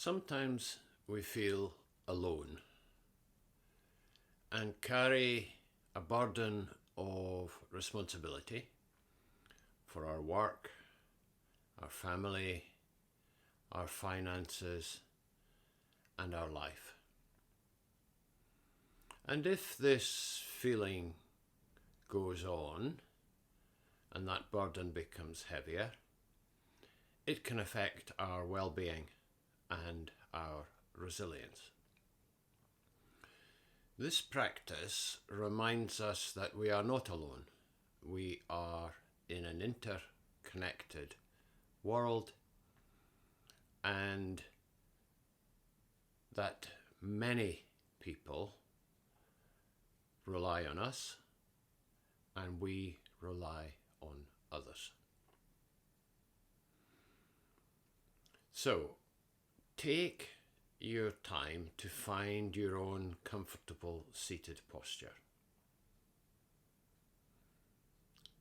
Sometimes we feel alone and carry a burden of responsibility for our work, our family, our finances, and our life. And if this feeling goes on and that burden becomes heavier, it can affect our well-being and our resilience. This practice reminds us that we are not alone. We are in an interconnected world, and that many people rely on us and we rely on others. So, take your time to find your own comfortable seated posture.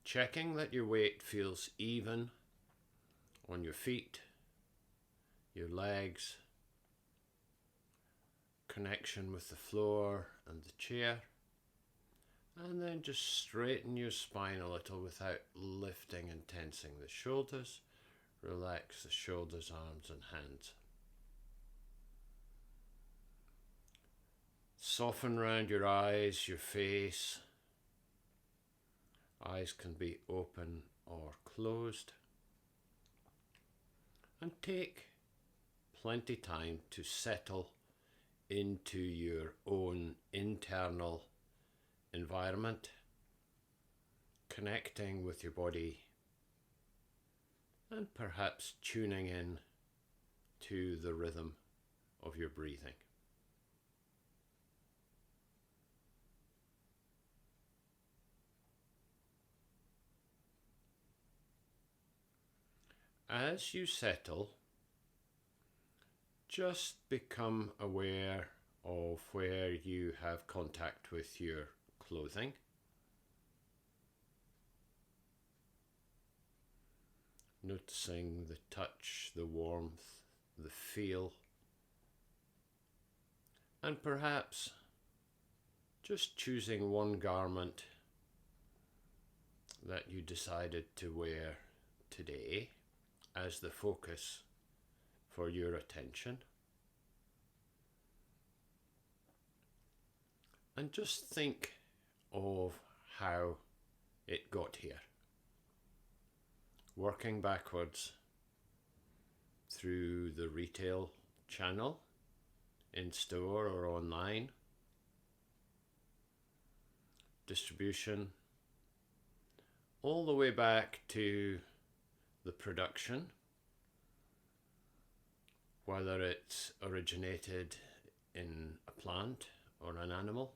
Checking that your weight feels even on your feet, your legs, connection with the floor and the chair, and then just straighten your spine a little without lifting and tensing the shoulders. Relax the shoulders, arms and hands. Soften around your eyes, your face. Eyes can be open or closed. And take plenty time to settle into your own internal environment, connecting with your body and perhaps tuning in to the rhythm of your breathing. As you settle, just become aware of where you have contact with your clothing. Noticing the touch, the warmth, the feel, and perhaps just choosing one garment that you decided to wear today as the focus for your attention. And just think of how it got here. Working backwards through the retail channel, in store or online, distribution, all the way back to the production, whether it's originated in a plant or an animal,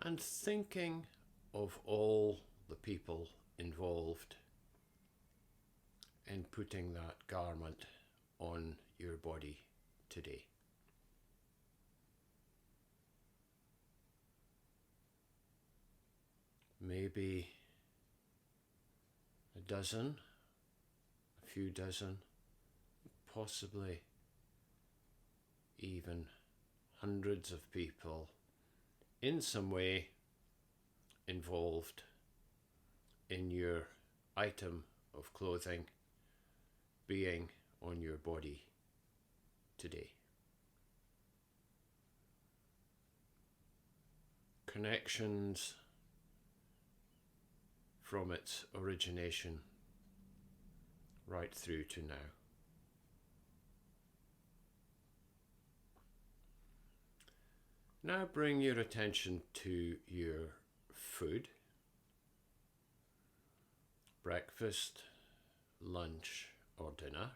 and thinking of all the people involved in putting that garment on your body today. Maybe a dozen, a few dozen, possibly even hundreds of people in some way involved in your item of clothing being on your body today. Connections from its origination right through to now. Now bring your attention to your food, breakfast, lunch or dinner,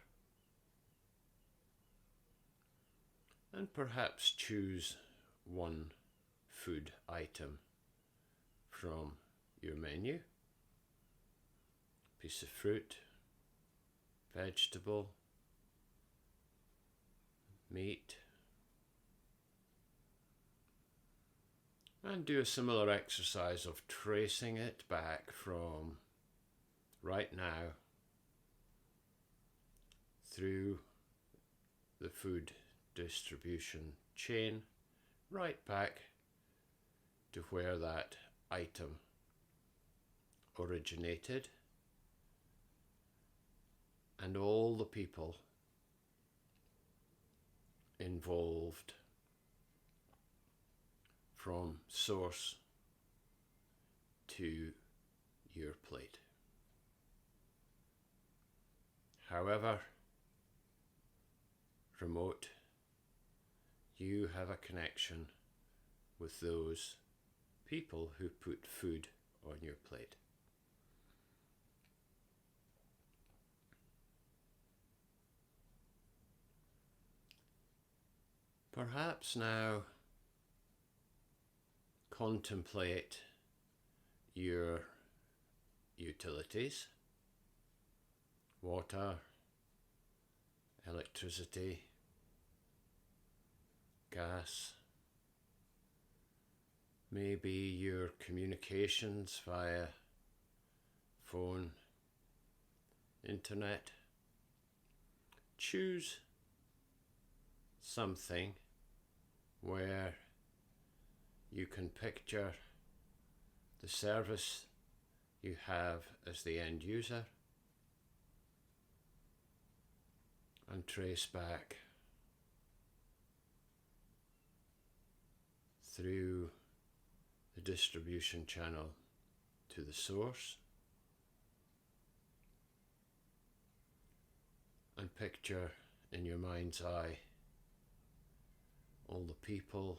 and perhaps choose one food item from your menu. Piece of fruit, vegetable, meat, and do a similar exercise of tracing it back from right now through the food distribution chain right back to where that item originated, and all the people involved from source to your plate. However remote, you have a connection with those people who put food on your plate. Perhaps now contemplate your utilities, water, electricity, gas, maybe your communications via phone, internet. Choose something where you can picture the service you have as the end user and trace back through the distribution channel to the source, and picture in your mind's eye all the people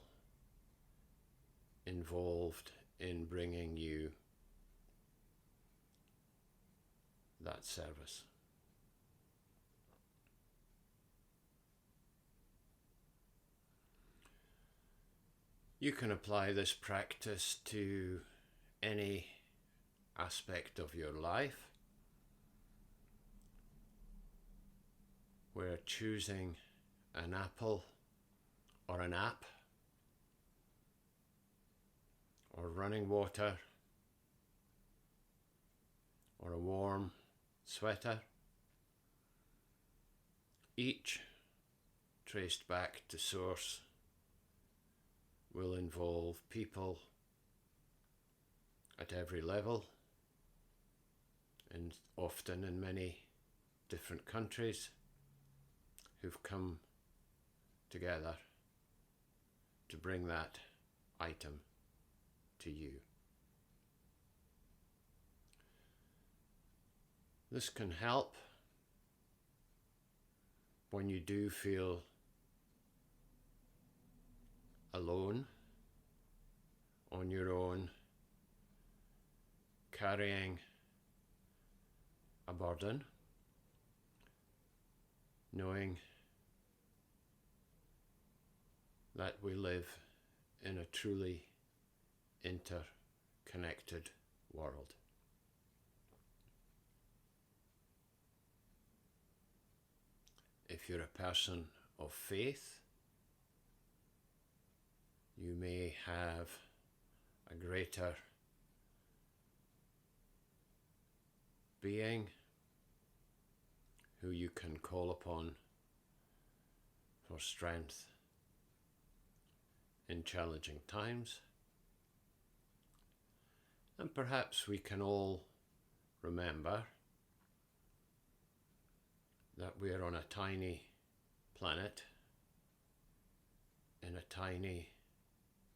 involved in bringing you that service. You can apply this practice to any aspect of your life where choosing an apple or an app or running water or a warm sweater, each traced back to source, will involve people at every level, and often in many different countries, who've come together to bring that item to you. This can help when you do feel alone, on your own, carrying a burden, knowing that we live in a truly interconnected world. If you're a person of faith, you may have a greater being who you can call upon for strength in challenging times. And perhaps we can all remember that we are on a tiny planet in a tiny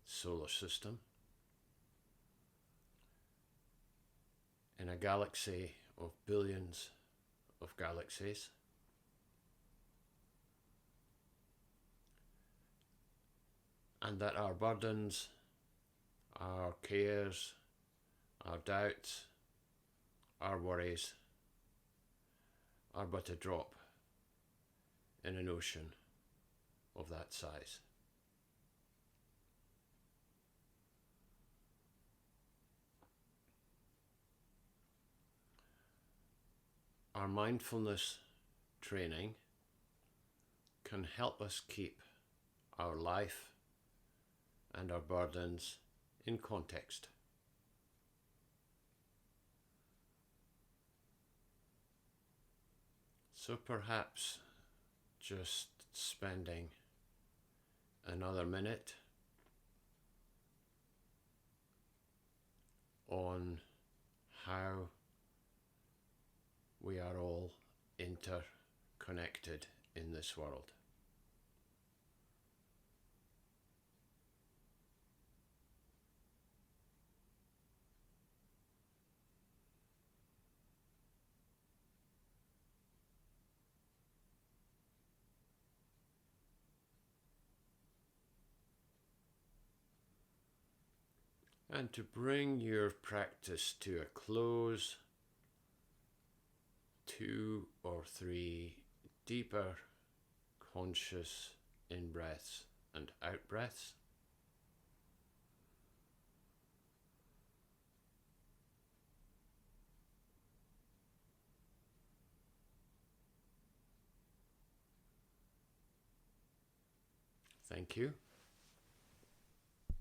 solar system, in a galaxy of billions of galaxies, and that our burdens, our cares, our doubts, our worries are but a drop in an ocean of that size. Our mindfulness training can help us keep our life and our burdens in context. So perhaps just spending another minute on how we are all interconnected in this world. And to bring your practice to a close, 2 or 3 deeper conscious in-breaths and out-breaths. Thank you.